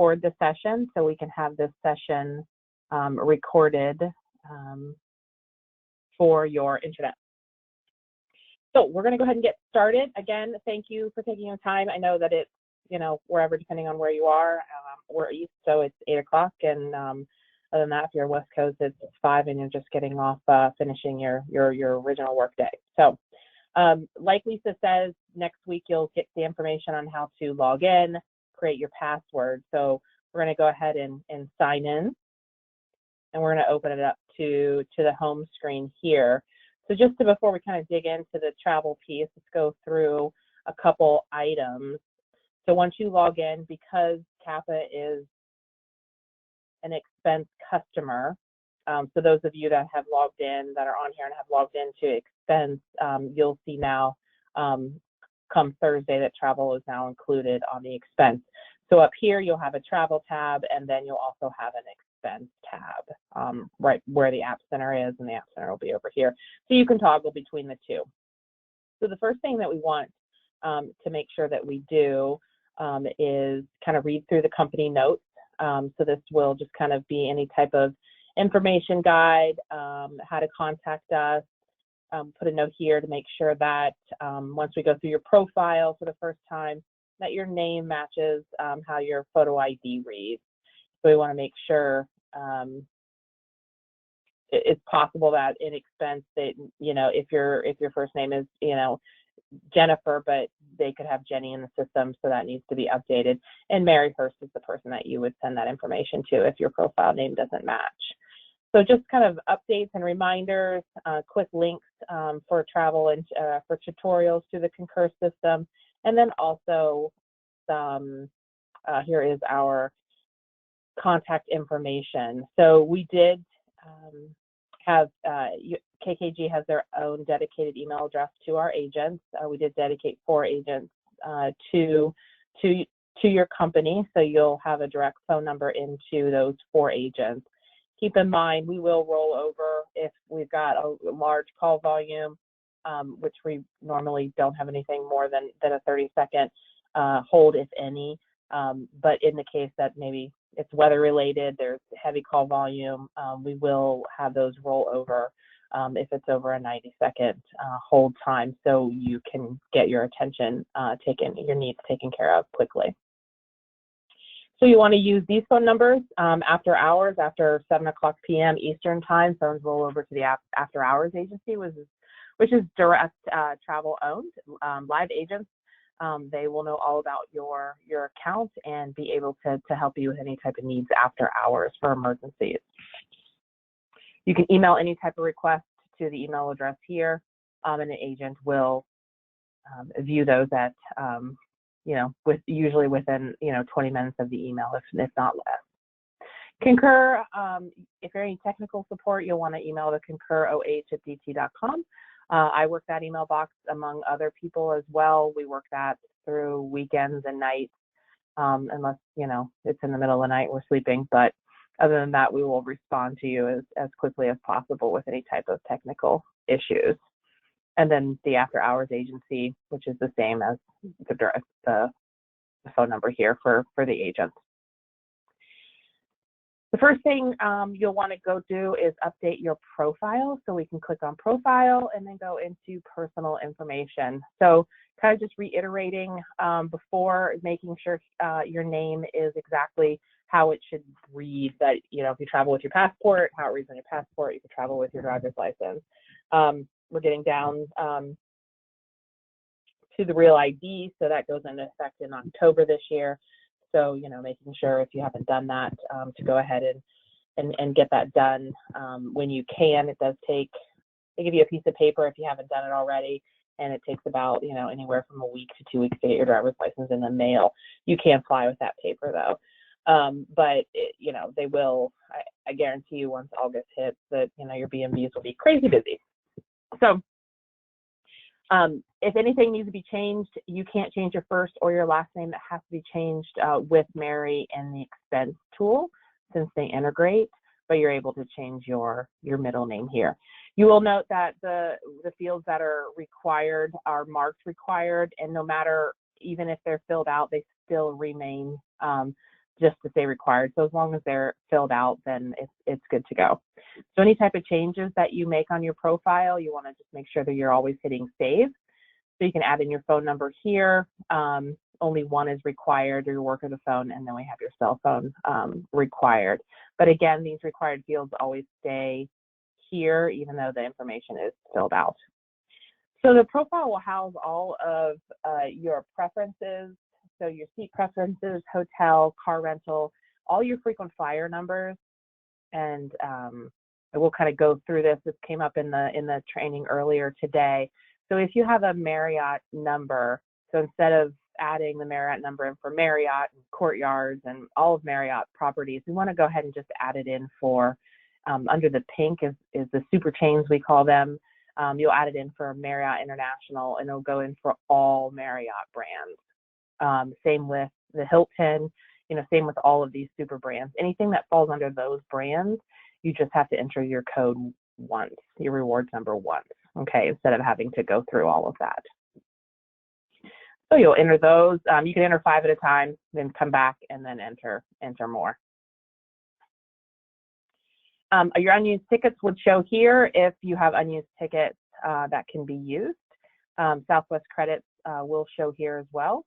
record the session so we can have this session recorded for your internet. So we're going to go ahead and get started. Again, thank you for taking your time. I know that it's, wherever, depending on where you are. We're East, so it's 8 o'clock, and other than that, if you're West Coast, it's 5, and you're just getting off, finishing your original work day. So like Lisa says, next week you'll get the information on how to log in, create your password. So we're going to go ahead and sign in, and we're going to open it up to the home screen here. So just before we kind of dig into the travel piece, let's go through a couple items. So once you log in, because CAPA is an expense customer, so those of you that have logged in, that are on here and have logged into expense, you'll see now come Thursday that travel is now included on the expense. So up here you'll have a travel tab, and then you'll also have an expense tab right where the App Center is, and the App Center will be over here. So you can toggle between the two. So the first thing that we want to make sure that we do is kind of read through the company notes. So this will just kind of be any type of information guide, how to contact us. Put a note here to make sure that once we go through your profile for the first time, that your name matches how your photo ID reads. So we want to make sure it's possible that in expense that, if your first name is, Jennifer, but they could have Jenny in the system, so that needs to be updated. And Mary Hurst is the person that you would send that information to if your profile name doesn't match. So just kind of updates and reminders, quick links for travel and for tutorials to the Concur system. And then also here is our contact information. So we did have KKG has their own dedicated email address to our agents. We did dedicate 4 agents to your company, so you'll have a direct phone number into those 4 agents. Keep in mind, we will roll over if we've got a large call volume, which we normally don't have anything more than a 30-second hold, if any. But in the case that maybe it's weather related, there's heavy call volume, we will have those roll over if it's over a 90-second hold time, so you can get your attention your needs taken care of quickly. So you want to use these phone numbers after hours, after 7 o'clock p.m. Eastern time. Phones roll over to the after hours agency, which is direct travel owned. Live agents, they will know all about your account and be able to help you with any type of needs after hours for emergencies. You can email any type of request to the email address here, and the agent will view those at usually within 20 minutes of the email, if not less. Concur, if you're any technical support, you'll want to email the concur08@dt.com. I work that email box among other people as well. We work that through weekends and nights, unless it's in the middle of the night, we're sleeping. But other than that, we will respond to you as quickly as possible with any type of technical issues. And then the after hours agency, which is the same as the phone number here for the agents. The first thing you'll want to go do is update your profile. So we can click on profile and then go into personal information. So kind of just reiterating before, making sure your name is exactly how it should read, that, if you travel with your passport, how it reads on your passport. You can travel with your driver's license. We're getting down to the Real ID, so that goes into effect in October this year. So, making sure if you haven't done that, to go ahead and get that done when you can. It does take, they give you a piece of paper if you haven't done it already, and it takes about, anywhere from a week to 2 weeks to get your driver's license in the mail. You can fly with that paper though. But they will, I guarantee you, once August hits, that, your BMVs will be crazy busy. So if anything needs to be changed, you can't change your first or your last name. That has to be changed with Mary and the expense tool, since they integrate, but you're able to change your middle name here. You will note that the fields that are required are marked required, and no matter, even if they're filled out, they still remain just to say required. So as long as they're filled out, then it's good to go. So any type of changes that you make on your profile, you want to just make sure that you're always hitting save. So you can add in your phone number here. Only one is required, or your work or the phone, and then we have your cell phone required. But again, these required fields always stay here, even though the information is filled out. So the profile will house all of your preferences. So your seat preferences, hotel, car rental, all your frequent flyer numbers, and we'll kind of go through this. This came up in the training earlier today. So if you have a Marriott number, so instead of adding the Marriott number in for Marriott and Courtyards and all of Marriott properties, we want to go ahead and just add it in for under the pink is the super chains, we call them. You'll add it in for Marriott International, and it'll go in for all Marriott brands. Same with the Hilton, same with all of these super brands. Anything that falls under those brands, you just have to enter your code once, your rewards number once, okay, instead of having to go through all of that. So you'll enter those. You can enter 5 at a time, then come back and then enter more. Your unused tickets would show here if you have unused tickets that can be used. Southwest credits will show here as well.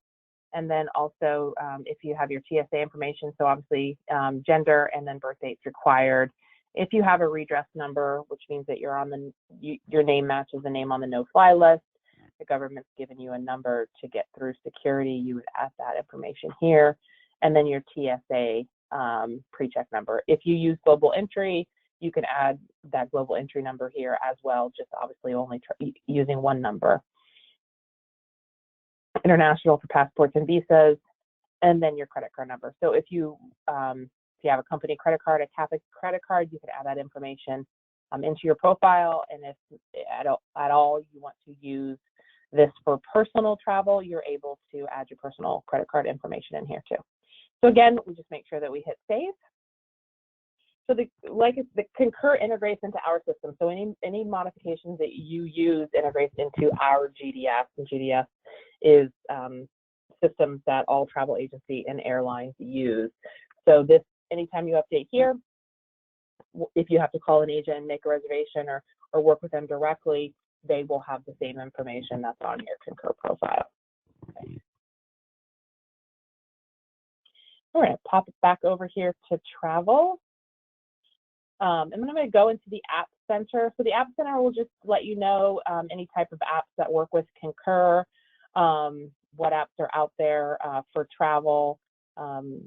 And then also if you have your TSA information, so obviously gender and then birth dates required. If you have a redress number, which means that you're on your name matches the name on the no-fly list, the government's given you a number to get through security, you would add that information here. And then your TSA pre-check number. If you use global entry, you can add that global entry number here as well, just obviously only using one number. International for passports and visas, and then your credit card number. So if you have a company credit card, a Catholic credit card, you can add that information into your profile. And if at all you want to use this for personal travel, you're able to add your personal credit card information in here too. So again, we just make sure that we hit save. So the Concur integrates into our system. So any modifications that you use integrates into our GDS, and GDS is systems that all travel agency and airlines use. So anytime you update here, if you have to call an agent and make a reservation or work with them directly, they will have the same information that's on your Concur profile. Okay. All right, pop it back over here to travel. And then I'm going to go into the App Center. So the App Center will just let you know any type of apps that work with Concur, what apps are out there for travel.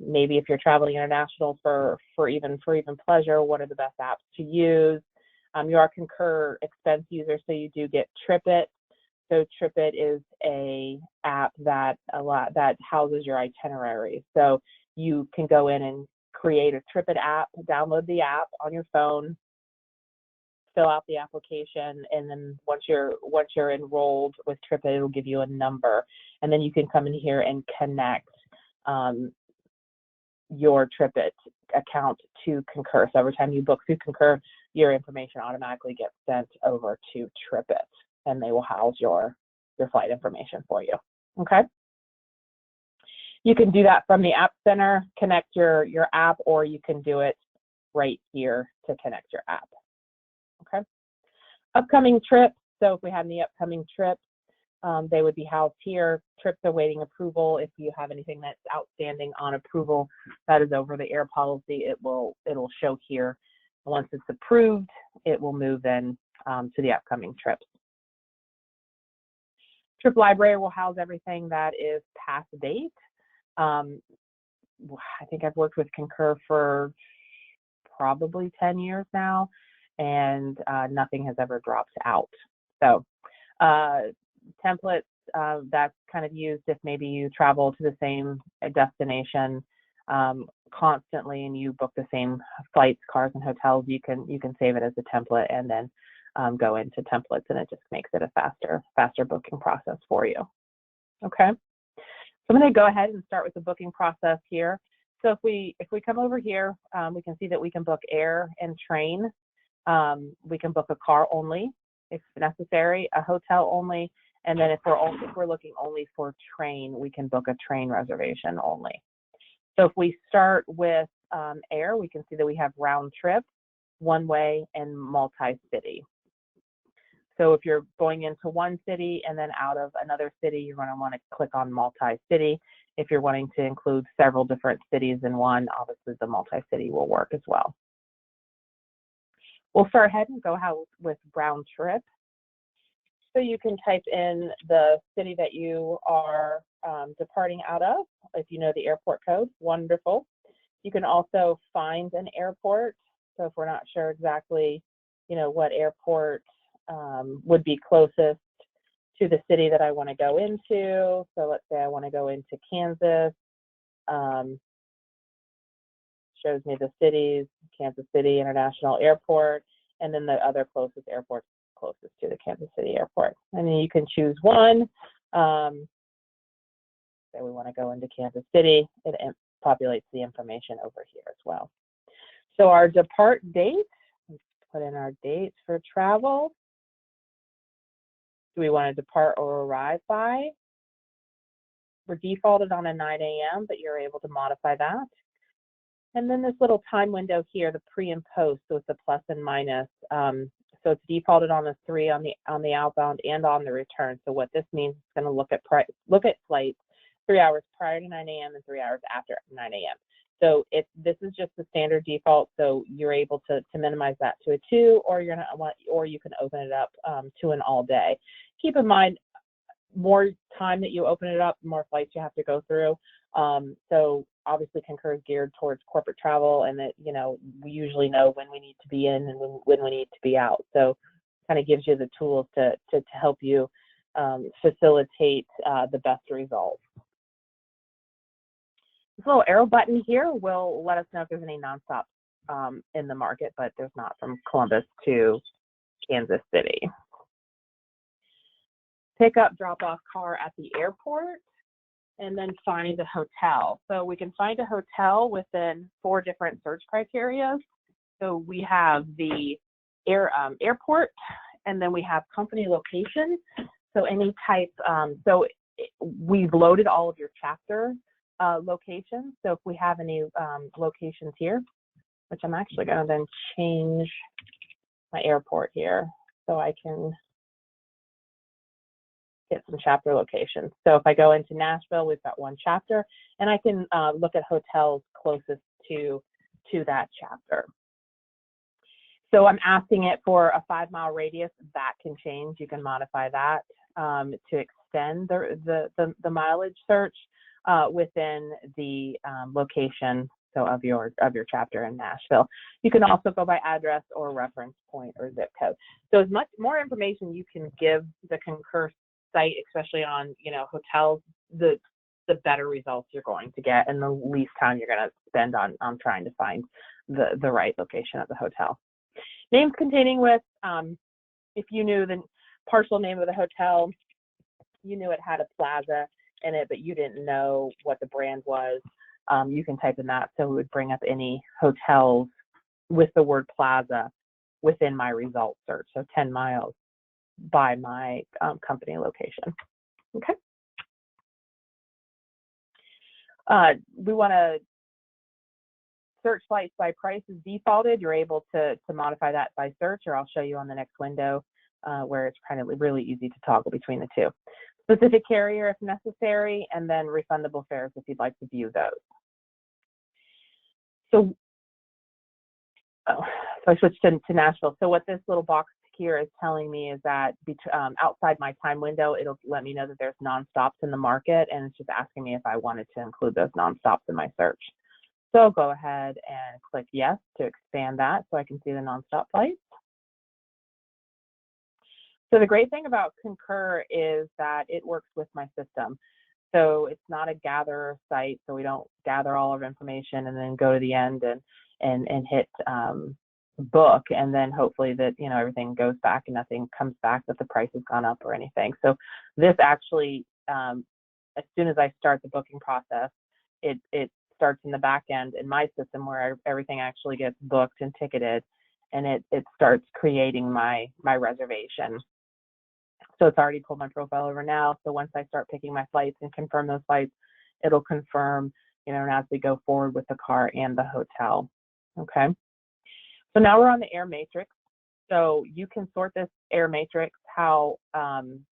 Maybe if you're traveling international for even pleasure, what are the best apps to use? You are a Concur expense user, so you do get TripIt. So TripIt is a app that houses your itinerary. So you can go in and create a TripIt app, download the app on your phone, fill out the application, and then once you're enrolled with TripIt, it'll give you a number, and then you can come in here and connect your TripIt account to Concur. So every time you book through Concur, your information automatically gets sent over to TripIt, and they will house your flight information for you. Okay. You can do that from the App Center, connect your app, or you can do it right here to connect your app. Okay. Upcoming trips. So if we have any upcoming trips, they would be housed here. Trips awaiting approval. If you have anything that's outstanding on approval that is over the air policy, it'll show here. Once it's approved, it will move in to the upcoming trips. Trip library will house everything that is past date. I think I've worked with Concur for probably 10 years now, and nothing has ever dropped out. So templates, that's kind of used if maybe you travel to the same destination constantly and you book the same flights, cars, and hotels, you can save it as a template and then go into templates, and it just makes it a faster booking process for you. Okay. So I'm going to go ahead and start with the booking process here. So if we come over here, we can see that we can book air and train. We can book a car only if necessary, a hotel only, and then if we're looking only for train, we can book a train reservation only. So if we start with air, we can see that we have round trip, one way, and multi-city. So if you're going into one city and then out of another city, you're going to want to click on multi-city. If you're wanting to include several different cities in one, obviously the multi-city will work as well. We'll start ahead and go with round trip. So you can type in the city that you are departing out of. If you know the airport code, wonderful. You can also find an airport. So if we're not sure exactly, what airport would be closest to the city that I want to go into. So let's say I want to go into Kansas. Shows me the cities, Kansas City International Airport, and then the other closest airports closest to the Kansas City airport. And then you can choose one. Say we want to go into Kansas City. It populates the information over here as well. So our depart date, let's put in our dates for travel. Do we want to depart or arrive by? We're defaulted on a 9 a.m., but you're able to modify that. And then this little time window here, the pre and post, so it's a plus and minus. So it's defaulted on the 3 on the outbound and on the return. So what this means is it's going to look at flights 3 hours prior to 9 a.m. and 3 hours after 9 a.m. So this is just the standard default. So you're able to minimize that to a 2, or you can open it up to an all day. Keep in mind, more time that you open it up, the more flights you have to go through. So obviously Concur is geared towards corporate travel, and that, we usually know when we need to be in and when we need to be out. So kind of gives you the tools to help you facilitate the best results. This little arrow button here will let us know if there's any nonstops in the market, but there's not from Columbus to Kansas City. Pick up, drop off car at the airport, and then find a hotel. So we can find a hotel within 4 different search criteria. So we have the airport, and then we have company location. So any type, we've loaded all of your chapter locations. So if we have any locations here, which I'm actually going to then change my airport here so I can get some chapter locations. So if I go into Nashville, we've got 1 chapter, and I can look at hotels closest to that chapter. So I'm asking it for a 5-mile radius. That can change. You can modify that to extend the mileage search within the location, so of your chapter in Nashville. You can also go by address or reference point or zip code. So as much more information you can give the Concur site, especially on hotels, the better results you're going to get, and the least time you're going to spend on trying to find the right location of the hotel. Names containing with, if you knew the partial name of the hotel, you knew it had a plaza in it, but you didn't know what the brand was, you can type in that, so it would bring up any hotels with the word plaza within my result search, so 10 miles by my company location. Okay. We want to search flights by price is defaulted. You're able to modify that by search, or I'll show you on the next window where it's kind of really easy to toggle between the 2. Specific carrier if necessary, and then refundable fares if you'd like to view those. So I switched to Nashville. So what this little box here is telling me is that outside my time window, it'll let me know that there's nonstops in the market, and it's just asking me if I wanted to include those nonstops in my search. So I'll go ahead and click yes to expand that so I can see the nonstop flights. So the great thing about Concur is that it works with my system. So it's not a gatherer site, so we don't gather all of information and then go to the end and hit book, and then hopefully that everything goes back and nothing comes back that the price has gone up or anything. So this actually, as soon as I start the booking process, it starts in the back end in my system where everything actually gets booked and ticketed, and it starts creating my reservation. So it's already pulled my profile over now. So once I start picking my flights and confirm those flights, it'll confirm and as we go forward with the car and the hotel. Okay. So now we're on the air matrix. So you can sort this air matrix how,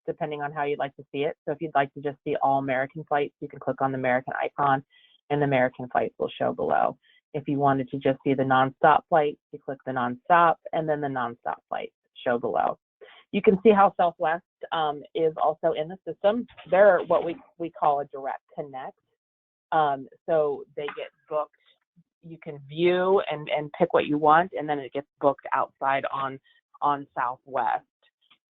depending on how you'd like to see it. So if you'd like to just see all American flights, you can click on the American icon and the American flights will show below. If you wanted to just see the nonstop flights, you click the nonstop and then the nonstop flights show below. You can see how Southwest is also in the system. They're what we call a direct connect. So they get booked. You can view and pick what you want, and then it gets booked outside on Southwest.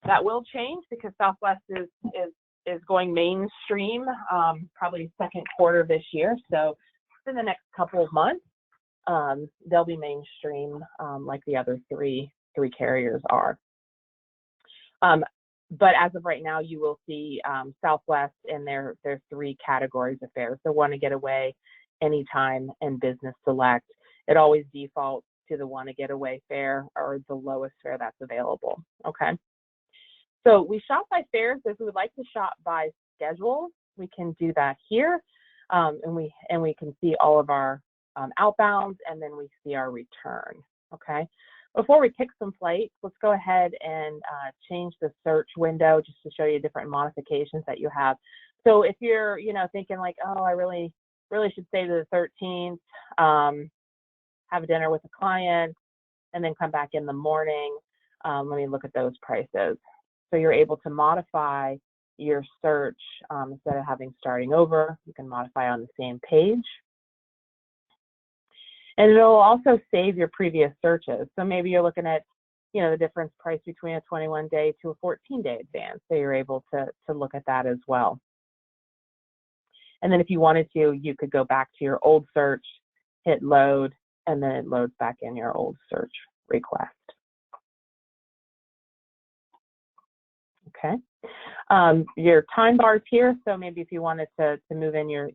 That will change because Southwest is going mainstream probably second quarter of this year. So in the next couple of months, they'll be mainstream like the other three carriers are. But as of right now, you will see Southwest in their three categories of fares. So want to get away, anytime, and business select. It always defaults to the want to get away fare or the lowest fare that's available. Okay. So we shop by fares. If we would like to shop by schedule, we can do that here, and we can see all of our outbounds, and then we see our return. Okay. Before we pick some flights, let's go ahead and change the search window just to show you different modifications that you have. So if you're, thinking like, oh, I really should stay to the 13th, have dinner with a client, and then come back in the morning, let me look at those prices. So you're able to modify your search instead of having starting over. You can modify on the same page. And it'll also save your previous searches. So maybe you're looking at, the difference price between a 21-day to a 14-day advance. So you're able to look at that as well. And then if you wanted to, you could go back to your old search, hit load, and then it loads back in your old search request. Okay. Your time bars here. So maybe if you wanted to move in your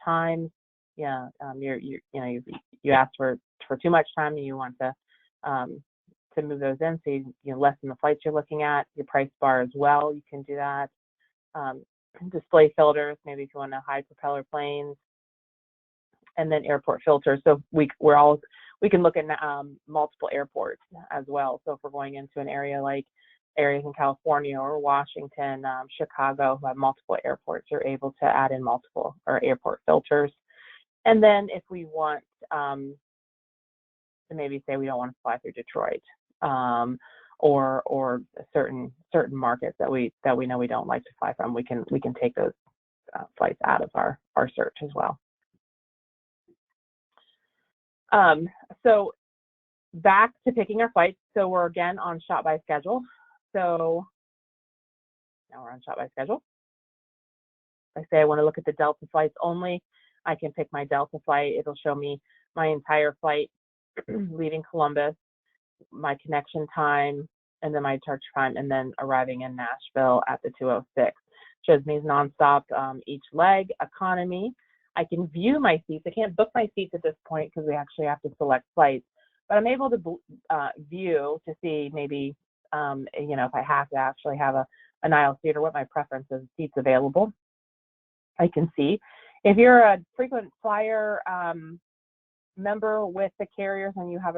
times, you asked for too much time and you want to move those in, so you lessen the flights you're looking at. Your price bar as well, you can do that. Display filters, maybe if you want to hide propeller planes, and then airport filters. So we can look at multiple airports as well. So if we're going into an area like areas in California or Washington, Chicago, who have multiple airports, you're able to add in multiple or airport filters. And then if we want to maybe say we don't want to fly through Detroit, or certain markets that we know we don't like to fly from, we can take those flights out of our search as well. So back to picking our flights. So we're again on shop by schedule. So now we're on shop by schedule. If I say I want to look at the Delta flights only, I can pick my Delta flight. It'll show me my entire flight leaving Columbus, my connection time, and then my departure time, and then arriving in Nashville at the 2:06. Shows me nonstop each leg, economy. I can view my seats. I can't book my seats at this point because we actually have to select flights, but I'm able to view to see maybe, if I have to actually have an aisle seat or what my preference is, seats available. I can see. If you're a frequent flyer member with the carriers and you have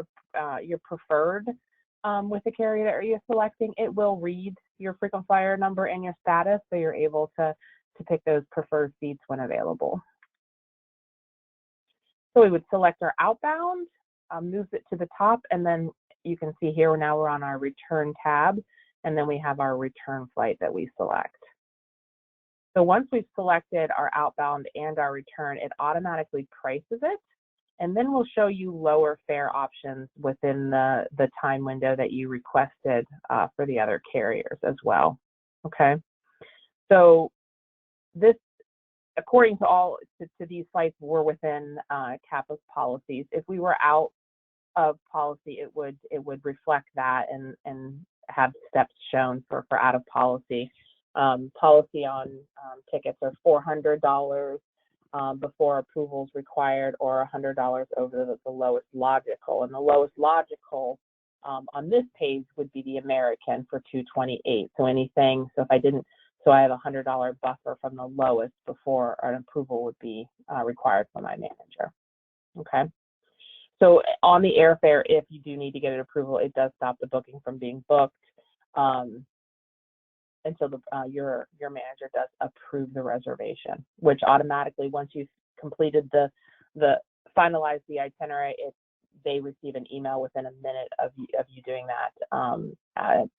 your preferred with the carrier that you're selecting, it will read your frequent flyer number and your status, so you're able to pick those preferred seats when available. So we would select our outbound, move it to the top, and then you can see here now we're on our return tab, and then we have our return flight that we select. So once we've selected our outbound and our return, it automatically prices it, and then we'll show you lower fare options within the time window that you requested for the other carriers as well. Okay, so this, according to these flights, we're within CAPA's policies. If we were out of policy, it would reflect that and have steps shown for out of policy. Policy on tickets are $400 before approvals required, or $100 over the lowest logical. And the lowest logical on this page would be the American for $228. So if I didn't So I have a $100 buffer from the lowest before an approval would be required from my manager. Okay. So on the airfare, if you do need to get an approval, it does stop the booking from being booked until your manager does approve the reservation, which automatically, once you've completed the finalize the itinerary, they receive an email within a minute of you doing that,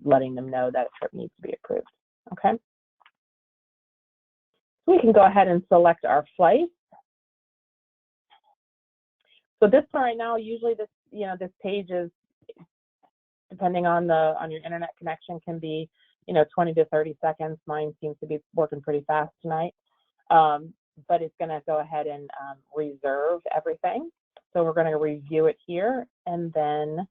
letting them know that a trip needs to be approved. Okay. We can go ahead and select our flight. So this one right now, usually this page is, depending on your internet connection, can be 20 to 30 seconds. Mine seems to be working pretty fast tonight, but it's going to go ahead and reserve everything. So we're going to review it here, and then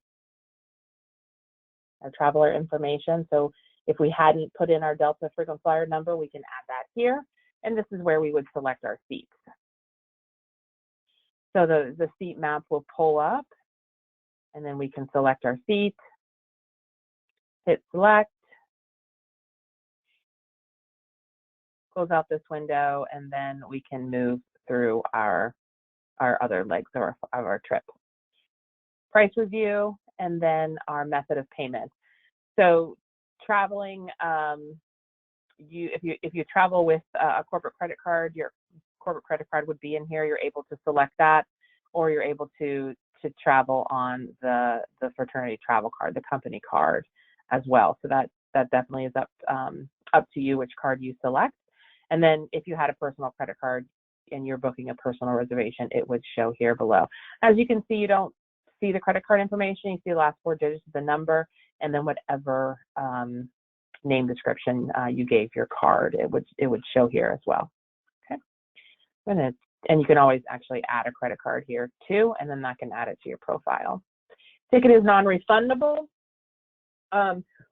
our traveler information. So if we hadn't put in our Delta frequent flyer number, we can add that here, and this is where we would select our seats. So the seat map will pull up, and then we can select our seat, hit select, close out this window, and then we can move through our other legs of our trip. Price review, and then our method of payment. So traveling, if you travel with a corporate credit card, your corporate credit card would be in here. You're able to select that, or you're able to travel on the fraternity travel card, the company card as well. So that definitely is up to you which card you select. And then if you had a personal credit card and you're booking a personal reservation, it would show here below. As you can see, you don't see the credit card information. You see the last 4 digits of the number, and then whatever name description you gave your card, it would show here as well. Okay, and you can always actually add a credit card here too, and then that can add it to your profile. Ticket is non-refundable.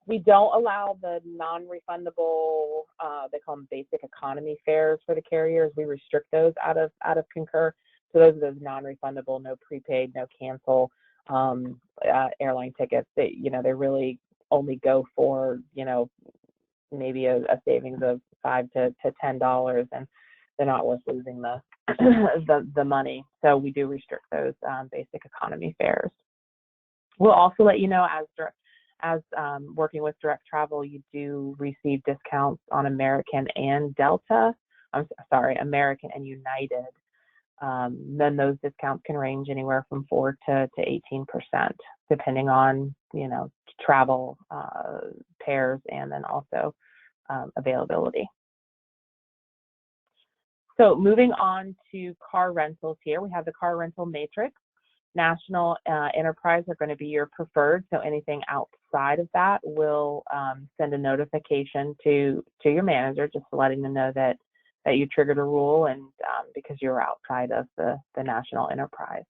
We don't allow the non-refundable, they call them basic economy fares for the carriers. We restrict those out of Concur. So those are those non-refundable, no prepaid, no cancel airline tickets. They really only go for, maybe a savings of $5 to $10, and they're not worth losing the money. So we do restrict those basic economy fares. We'll also let you know, as working with direct travel, you do receive discounts on American and Delta. American and United. Then those discounts can range anywhere from 4 to 18%, depending on travel pairs and then also availability. So moving on to car rentals here, we have the car rental matrix. National Enterprise are going to be your preferred, so anything outside of that will send a notification to your manager, just letting them know that you triggered a rule, and because you're outside of the National Enterprise.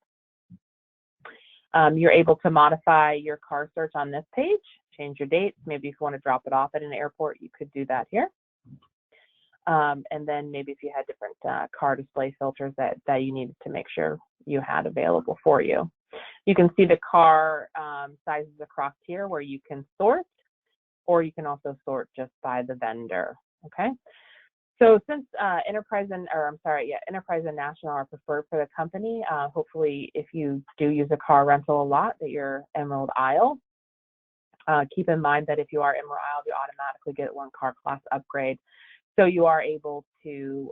You're able to modify your car search on this page, change your dates. Maybe if you want to drop it off at an airport, you could do that here. And then maybe if you had different car display filters that you needed to make sure you had available for you. You can see the car sizes across here where you can sort, or you can also sort just by the vendor. Okay. So since Enterprise and National are preferred for the company, hopefully if you do use a car rental a lot, that you're Emerald Isle. Keep in mind that if you are Emerald Isle, you automatically get 1 car class upgrade. So you are able to,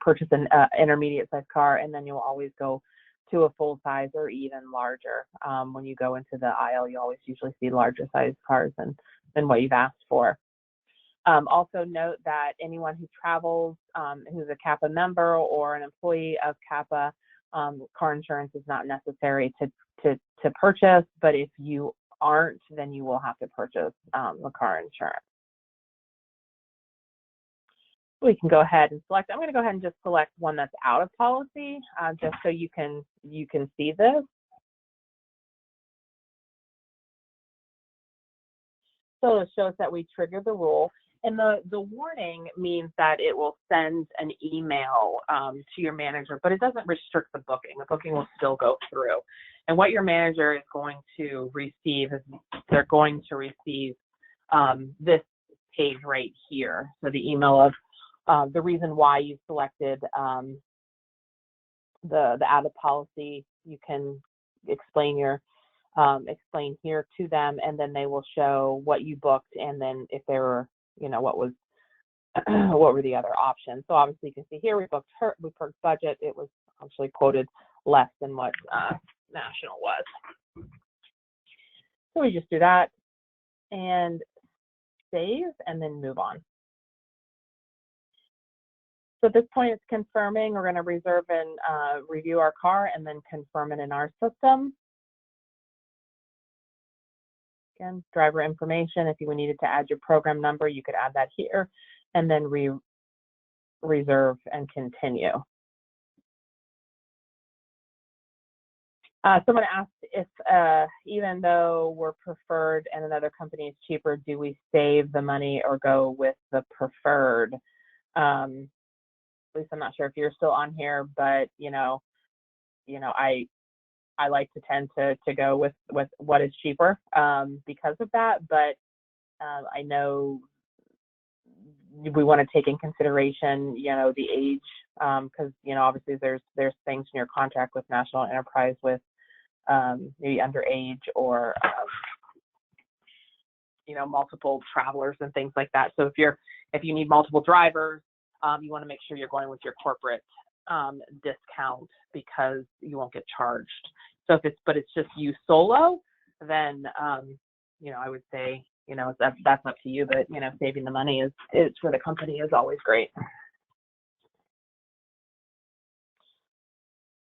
purchase an intermediate size car, and then you'll always go to a full size or even larger. When you go into the aisle, you always usually see larger size cars than what you've asked for. Also note that anyone who travels, who's a CAPA member or an employee of CAPA, car insurance is not necessary to purchase, but if you aren't, then you will have to purchase the car insurance. We can go ahead and select. I'm going to go ahead and just select one that's out of policy, just so you can see this. So it shows that we triggered the rule, and the warning means that it will send an email to your manager, but it doesn't restrict the booking. The booking will still go through, and what your manager is going to receive is they're going to receive this page right here. So the email of the reason why you selected the added policy, you can explain explain here to them, and then they will show what you booked, and then if there were, what was what were the other options. So obviously you can see here we booked budget. It was actually quoted less than what national was. So we just do that and save and then move on. So at this point it's confirming. We're going to reserve and review our car and then confirm it in our system. Again, driver information. If you needed to add your program number, you could add that here and then reserve and continue. Someone asked if even though we're preferred and another company is cheaper, do we save the money or go with the preferred? At least I'm not sure if you're still on here, but I like to tend to go with what is cheaper because of that. But I know we want to take in consideration, the age, because obviously there's things in your contract with National Enterprise with maybe underage or multiple travelers and things like that. So if you need multiple drivers, you want to make sure you're going with your corporate discount because you won't get charged. So but it's just you solo, then I would say that's up to you. But saving the money is for the company is always great.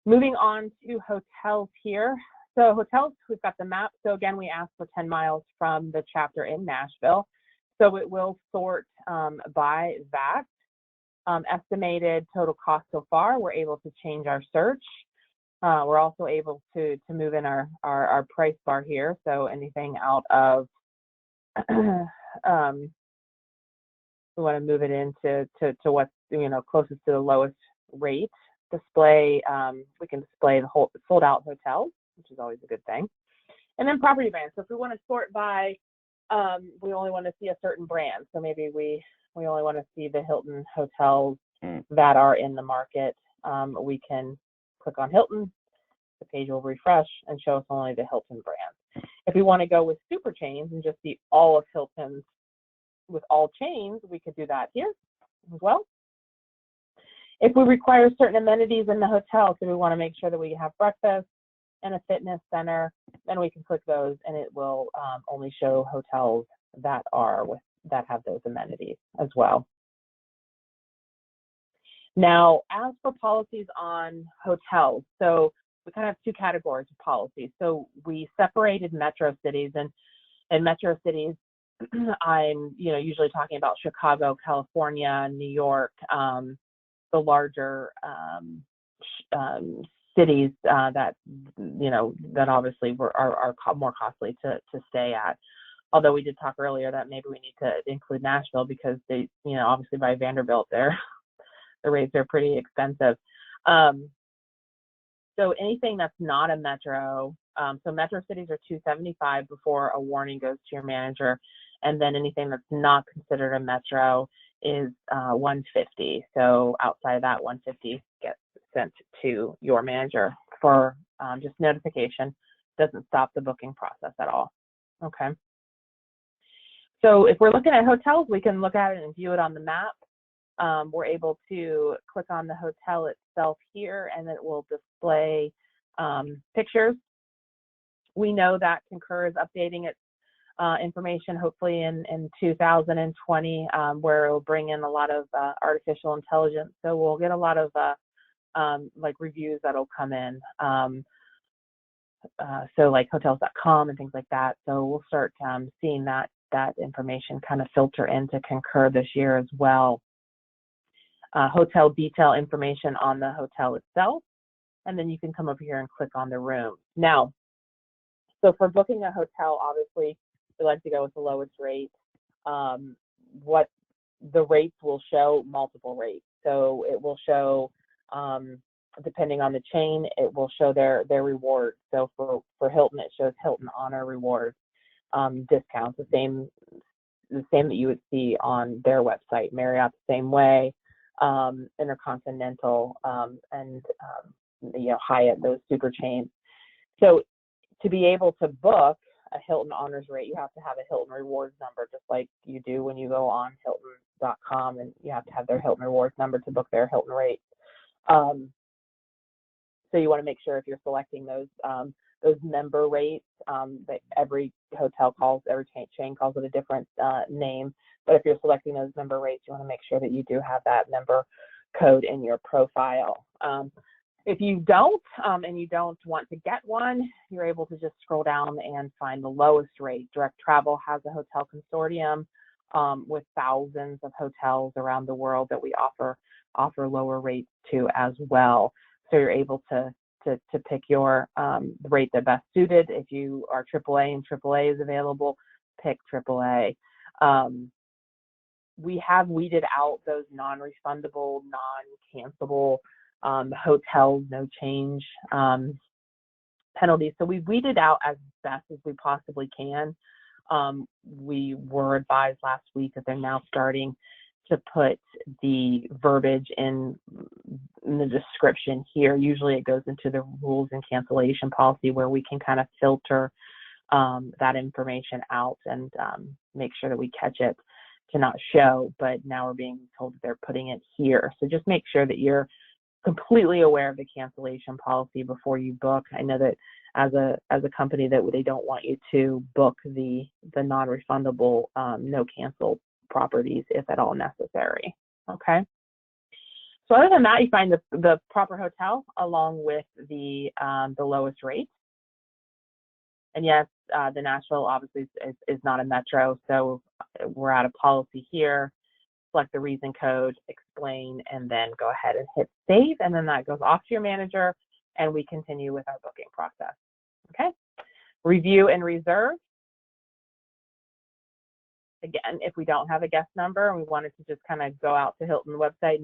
Moving on to hotels here. So hotels, we've got the map. So again, we asked for 10 miles from the chapter in Nashville. So it will sort by that. Estimated total cost so far. We're able to change our search. We're also able to move in our price bar here. So anything out of, we want to move it into what's closest to the lowest rate. Display, we can display the whole sold out hotels, which is always a good thing. And then property brands. So if we want to sort by, we only want to see a certain brand. So maybe we only want to see the Hilton hotels that are in the market. We can click on Hilton. The page will refresh and show us only the Hilton brands. If we want to go with super chains and just see all of Hilton's with all chains, we could do that here as well. If we require certain amenities in the hotel, so we want to make sure that we have breakfast and a fitness center, then we can click those and it will only show hotels that have those amenities as well. Now, as for policies on hotels, so we kind of have two categories of policies. So we separated metro cities, and in metro cities, I'm usually talking about Chicago, California, New York, the larger cities that obviously are more costly to stay at. Although we did talk earlier that maybe we need to include Nashville because they, obviously by Vanderbilt, the rates are pretty expensive. So anything that's not a metro, so metro cities are $275 before a warning goes to your manager, and then anything that's not considered a metro is $150. So outside of that, $150 gets sent to your manager for just notification. Doesn't stop the booking process at all. Okay. So if we're looking at hotels, we can look at it and view it on the map. We're able to click on the hotel itself here, and it will display pictures. We know that Concur is updating its information hopefully in 2020, where it will bring in a lot of artificial intelligence. So we'll get a lot of like reviews that'll come in. So like hotels.com and things like that. So we'll start seeing that information kind of filter into Concur this year as well. Hotel detail information on the hotel itself, and then you can come over here and click on the room. Now, so for booking a hotel, obviously we like to go with the lowest rate. What the rates will show multiple rates. So it will show, depending on the chain, it will show their rewards. So for Hilton, it shows Hilton Honor Rewards discounts. The the same that you would see on their website. Marriott the same way, Intercontinental, and Hyatt, those super chains. So to be able to book a Hilton Honors Rate, you have to have a Hilton Rewards number, just like you do when you go on Hilton.com, and you have to have their Hilton Rewards number to book their Hilton rate. So you want to make sure if you're selecting those member rates, that every hotel calls, every chain calls it a different name. But if you're selecting those member rates, you want to make sure that you do have that member code in your profile. If you don't, and you don't want to get one, you're able to just scroll down and find the lowest rate. Direct Travel has a hotel consortium with thousands of hotels around the world that we offer lower rates to as well. So you're able to pick your rate that best suited. If you are AAA and AAA is available, pick AAA. We have weeded out those non-refundable, non-cancelable hotels, no change penalties. So we weeded out as best as we possibly can. We were advised last week that they're now starting to put the verbiage in the description here. Usually it goes into the rules and cancellation policy, where we can kind of filter that information out and make sure that we catch it to not show, but now we're being told that they're putting it here. So just make sure that you're completely aware of the cancellation policy before you book. I know that as a company that they don't want you to book the non-refundable, no cancel properties if at all necessary. Okay. So other than that, you find the proper hotel along with the lowest rate. And yes, the Nashville obviously is not a metro, so we're out of policy here. Select the reason code, explain, and then go ahead and hit save, and then that goes off to your manager, and we continue with our booking process. Okay. Review and reserve. Again, if we don't have a guest number and we wanted to just kind of go out to Hilton website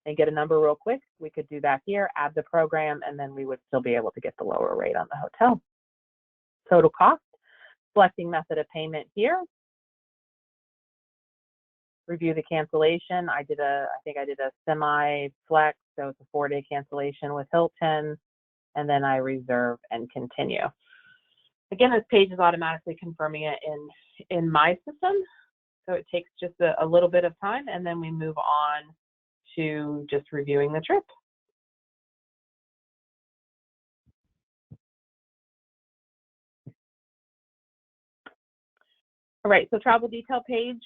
and get a number real quick, we could do that here, add the program, and then we would still be able to get the lower rate on the hotel. Total cost, selecting method of payment here. Review the cancellation. I think I did a semi-flex, so it's a 4-day cancellation with Hilton, and then I reserve and continue. Again, this page is automatically confirming it in my system, so it takes just a little bit of time, and then we move on to just reviewing the trip. All right, so travel detail page.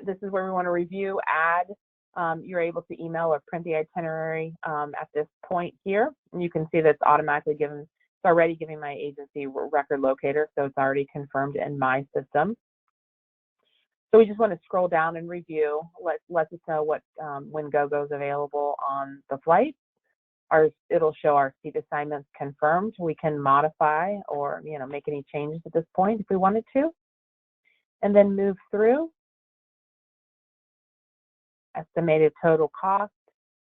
This is where we want to review, add. You're able to email or print the itinerary at this point here. And you can see that's automatically given. It's already giving my agency record locator, so it's already confirmed in my system. So we just want to scroll down and review. Let us know what when GoGo is available on the flight. It'll show our seat assignments confirmed. We can modify or make any changes at this point if we wanted to, and then move through. Estimated total cost,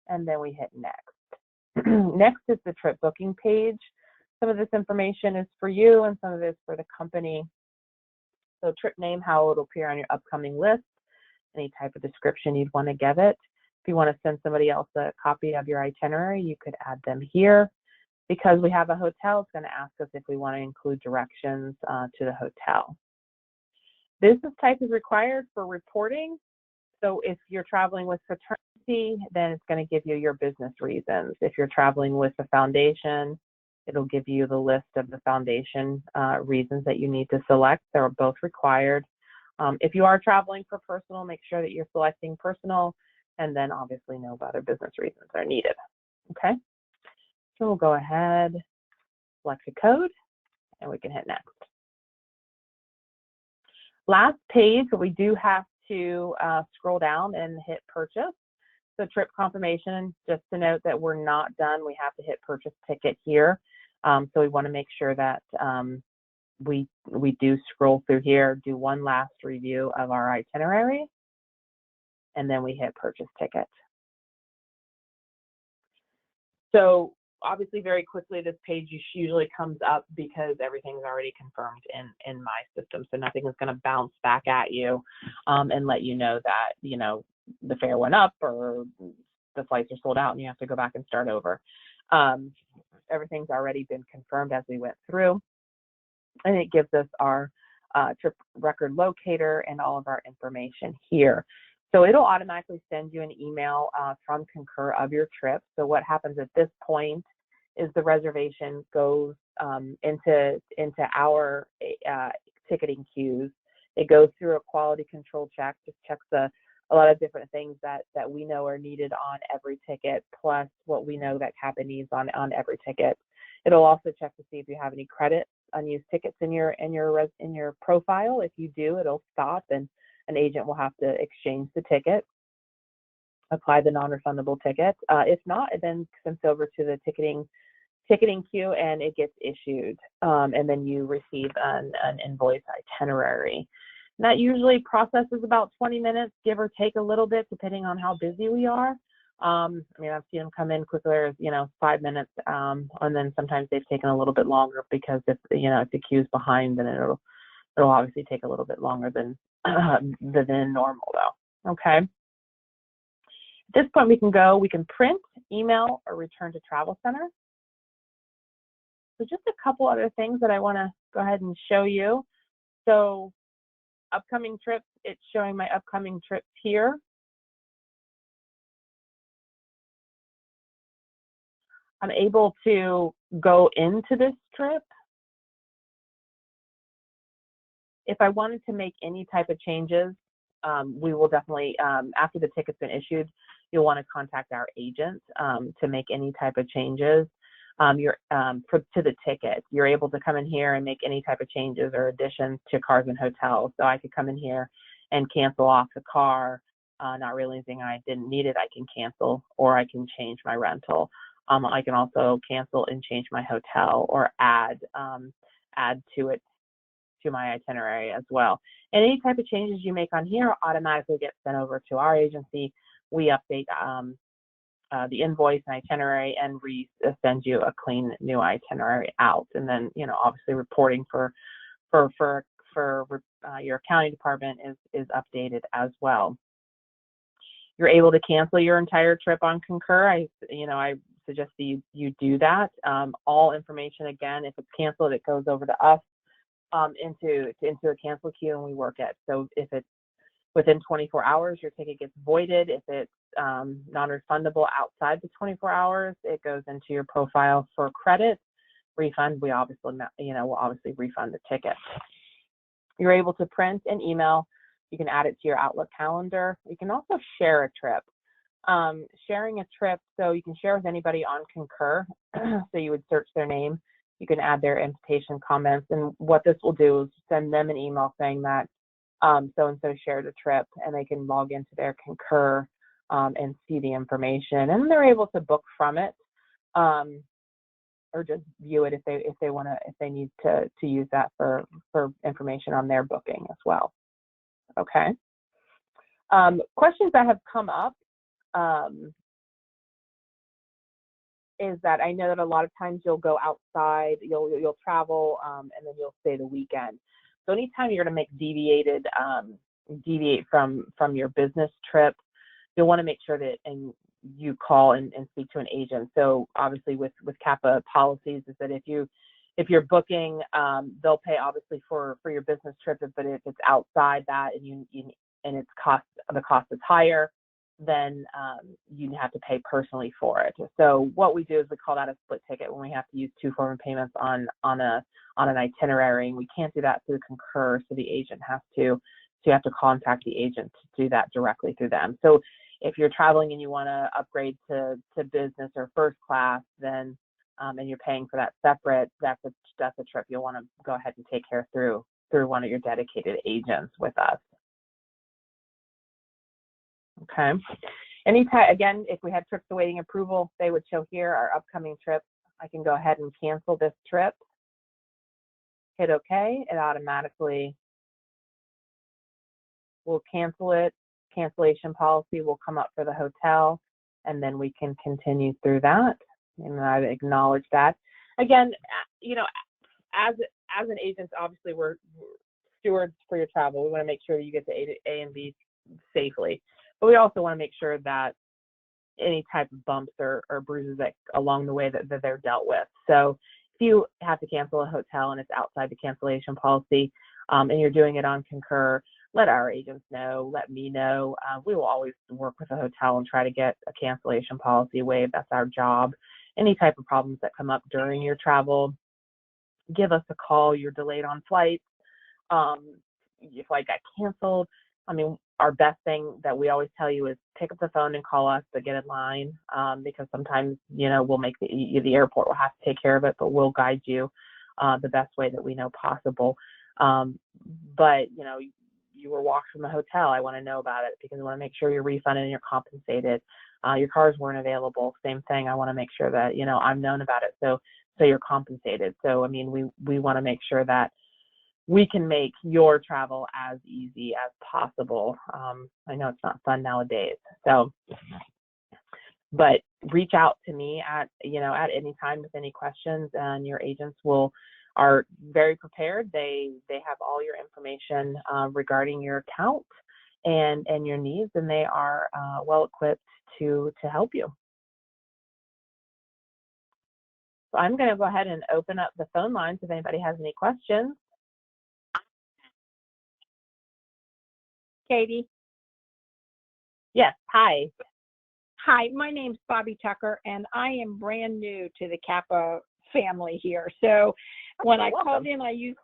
and then we hit next. Next is the trip booking page. Some of this information is for you and some of it is for the company. So trip name, how it'll appear on your upcoming list, any type of description you'd want to give it. If you want to send somebody else a copy of your itinerary, you could add them here. Because we have a hotel, it's going to ask us if we want to include directions to the hotel. Business type is required for reporting. So if you're traveling with fraternity, then it's going to give you your business reasons. If you're traveling with the foundation, it'll give you the list of the foundation reasons that you need to select. They're both required. If you are traveling for personal, make sure that you're selecting personal, and then obviously no other business reasons are needed. Okay, so we'll go ahead, select a code, and we can hit next. Last page, we do have to scroll down and hit purchase. So trip confirmation, just to note that we're not done. We have to hit purchase ticket here. So we want to make sure that we do scroll through here, do one last review of our itinerary, and then we hit purchase ticket. So obviously very quickly this page usually comes up because everything's already confirmed in my system. So nothing is going to bounce back at you and let you know that, you know, the fare went up or the flights are sold out and you have to go back and start over. Everything's already been confirmed as we went through, and it gives us our trip record locator and all of our information here. So it'll automatically send you an email from Concur of your trip. So what happens at this point is the reservation goes into our ticketing queues. It goes through a quality control check, just checks a lot of different things that we know are needed on every ticket, plus what we know that CAPA needs on every ticket. It'll also check to see if you have any credits, unused tickets in your profile. If you do, it'll stop and an agent will have to exchange the ticket, apply the non-refundable ticket. If not, it then sends over to the ticketing queue and it gets issued, and then you receive an invoice itinerary. And that usually processes about 20 minutes, give or take a little bit, depending on how busy we are. I mean, I've seen them come in quicker as, 5 minutes, and then sometimes they've taken a little bit longer because if the queue's behind, then it'll obviously take a little bit longer than normal though. Okay. At this point, we can print, email, or return to Travel Center. So just a couple other things that I want to go ahead and show you. So upcoming trips, it's showing my upcoming trips here. I'm able to go into this trip. If I wanted to make any type of changes, we will definitely, after the ticket's been issued, you'll want to contact our agent to make any type of changes. To the ticket, you're able to come in here and make any type of changes or additions to cars and hotels. So I could come in here and cancel off the car, not realizing I didn't need it. I can cancel, or I can change my rental. I can also cancel and change my hotel or add to it, to my itinerary as well. And any type of changes you make on here automatically get sent over to our agency. We update the invoice and itinerary and send you a clean new itinerary out. And then, obviously reporting for your accounting department is updated as well. You're able to cancel your entire trip on Concur. I suggest that you do that. All information, again, if it's canceled, it goes over to us into a cancel queue, and we work it. So if it's within 24 hours, your ticket gets voided. If it's non-refundable outside the 24 hours, it goes into your profile for credit. Refund, we'll obviously refund the ticket. You're able to print and email. You can add it to your Outlook calendar. You can also share a trip. Sharing a trip, so you can share with anybody on Concur. So you would search their name. You can add their invitation comments, and what this will do is send them an email saying that so-and-so shared a trip, and they can log into their Concur and see the information, and they're able to book from it, or just view it if they need to use that for information on their booking as well. Okay. Questions that have come up is that I know that a lot of times you'll go outside, you'll travel, and then you'll stay the weekend. So anytime you're going to deviate from your business trip, you'll want to make sure that you call and speak to an agent. So obviously with CAPA policies is that if you're booking, they'll pay obviously for your business trip, but if it's outside that and the cost is higher, then you have to pay personally for it. So what we do is we call that a split ticket when we have to use two form of payments on an itinerary, and we can't do that through Concur, so the agent has to. So you have to contact the agent to do that directly through them. So if you're traveling and you want to upgrade to business or first class, then and you're paying for that separate, that's a trip you'll want to go ahead and take care through one of your dedicated agents with us. Okay. Anytime, again, if we had trips awaiting approval, they would show here our upcoming trips. I can go ahead and cancel this trip. Hit OK. It automatically will cancel it. Cancellation policy will come up for the hotel, and then we can continue through that. and I acknowledge that. Again, you know, as an agent, obviously we're stewards for your travel. We want to make sure you get to A and B safely, but we also want to make sure that any type of bumps or bruises that along the way that they're dealt with. So if you have to cancel a hotel and it's outside the cancellation policy, and you're doing it on Concur, let our agents know, let me know. We will always work with a hotel and try to get a cancellation policy waived. That's our job. Any type of problems that come up during your travel, give us a call. You're delayed on flights. If flight got canceled, I mean, our best thing that we always tell you is pick up the phone and call us to get in line, because sometimes, you know, we'll make the airport will have to take care of it, but we'll guide you the best way that we know possible. But, you know, you were walked from the hotel. I want to know about it because I want to make sure you're refunded and you're compensated. Your cars weren't available. Same thing. I want to make sure that, you know, I'm known about it. So you're compensated. So, I mean, we want to make sure that we can make your travel as easy as possible. I know it's not fun nowadays. So, but reach out to me at any time with any questions, and your agents are very prepared. They have all your information regarding your account and your needs, and they are well equipped to help you. So I'm going to go ahead and open up the phone lines if anybody has any questions. Katie? Yes, hi. Hi, my name's Bobby Tucker, and I am brand new to the Kappa family here. So when I called in, I used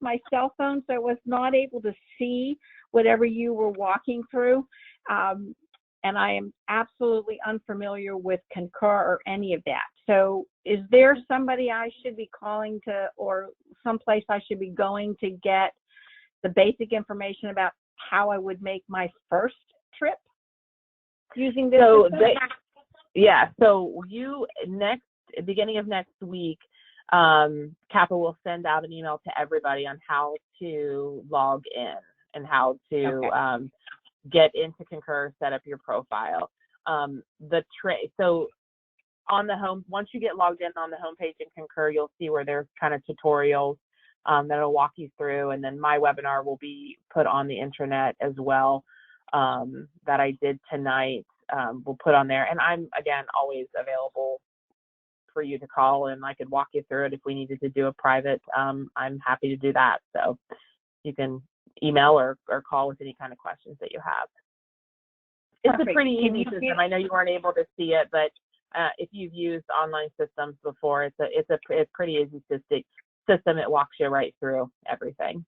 my cell phone, so I was not able to see whatever you were walking through. And I am absolutely unfamiliar with Concur or any of that. So is there somebody I should be calling to, or someplace I should be going to get the basic information about how I would make my first trip using this? So beginning of next week, Kappa will send out an email to everybody on how to log in and how to get into Concur, set up your profile. So on the home, once you get logged in on the homepage in Concur, you'll see where there's kind of tutorials that'll walk you through, and then my webinar will be put on the intranet as well, that I did tonight. We'll put on there, and I'm again always available for you to call, and I could walk you through it if we needed to do a private. I'm happy to do that, so you can email or call with any kind of questions that you have. It's Perfect. a pretty easy system. I know you weren't able to see it, but if you've used online systems before, it's a pretty easy system. It walks you right through everything.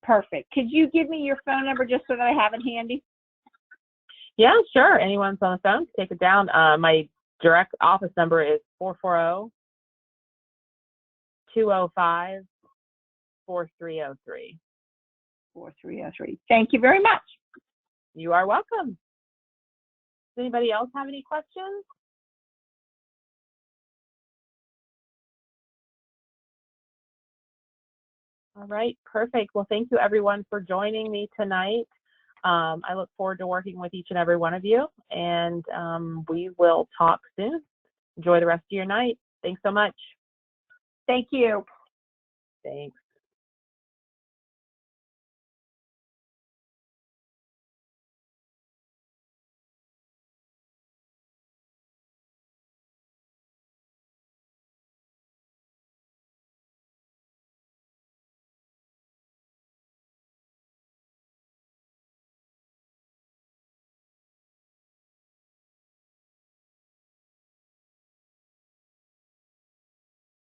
Perfect. Could you give me your phone number just so that I have it handy? Yeah, sure. Anyone's on the phone, take it down. My direct office number is 440-205-4303. 4303. Thank you very much. You are welcome. Does anybody else have any questions? All right, perfect. Well, thank you everyone for joining me tonight. I look forward to working with each and every one of you, and we will talk soon. Enjoy the rest of your night. Thanks so much. Thank you. Thanks.